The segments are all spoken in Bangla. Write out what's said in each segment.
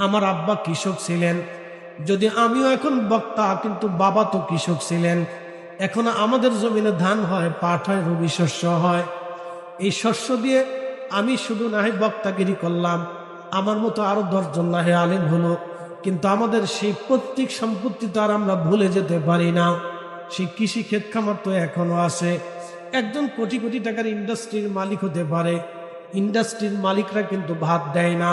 আমার আব্বা কৃষক ছিলেন, যদি আমিও এখন বক্তা, কিন্তু বাবা তো কৃষক ছিলেন। এখন আমাদের জমিনে ধান হয়, পাট হয়, রবি শস্য হয়। এই শস্য দিয়ে আমি শুধু না হয় বক্তাগিরি করলাম, আমার মতো আরো 10 জন না হয় আলেম হলো, কিন্তু আমাদের সেই পৈতৃক সম্পত্তি তো আর আমরা ভুলে যেতে পারি না। সেই কৃষি ক্ষেত খামার তো এখনো আছে। একজন কোটি কোটি টাকার ইন্ডাস্ট্রির মালিক হতে পারে, ইন্ডাস্ট্রির মালিকরা কিন্তু ভাত দেয় না,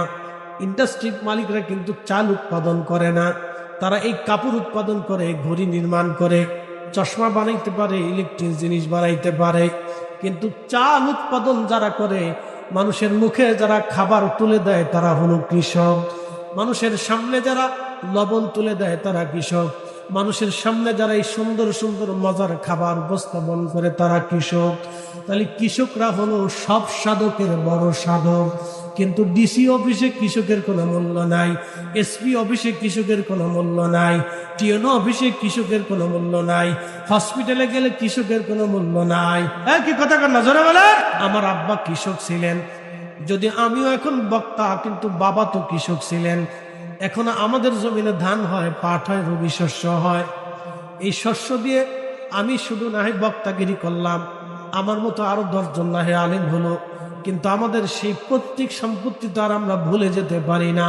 ইন্ডাস্ট্রির মালিকরা কিন্তু চাল উৎপাদন করে না। তারা এই কাপড় উৎপাদন করে, ঘড়ি নির্মাণ করে, চশমা বানাইতে পারে, ইলেকট্রিক জিনিস বানাইতে পারে, কিন্তু চাল উৎপাদন যারা করে, মানুষের মুখে যারা খাবার তুলে দেয় তারা হলো কৃষক। মানুষের সামনে যারা লবণ তুলে দেয় তারা কৃষক। মানুষের সামনে যারা এই সুন্দর সুন্দর মজার খাবার উপস্থাপন করে তারা কৃষক। তাহলে কৃষকরা হলো সব সাধকের বড় সাধক। কিন্তু ডিসি অফিসে কৃষকের কোনো মূল্য নাই, এসপি অফিসে কৃষকের কোনো মূল্য নাই, টিএনও অফিসে কৃষকের কোনো মূল্য নাই, হসপিটালে গেলে কৃষকের কোনো মূল্য নাই। কি কথা কর না জোরে বলে। আমার আব্বা কৃষক ছিলেন, যদি আমিও এখন বক্তা, কিন্তু বাবা তো কৃষক ছিলেন। এখন আমাদের জমিনে ধান হয়, পাট হয়, রবি শস্য হয়। এই শস্য দিয়ে আমি শুধু না হয় বক্তাগিরি করলাম, আমার মতো আরো 10 জন না হয় আলেম হলো, কিন্তু আমাদের সেই পৈতৃক সম্পত্তি তো আর আমরা ভুলে যেতে পারি না।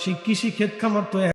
সেই কৃষি ক্ষেত খামার তো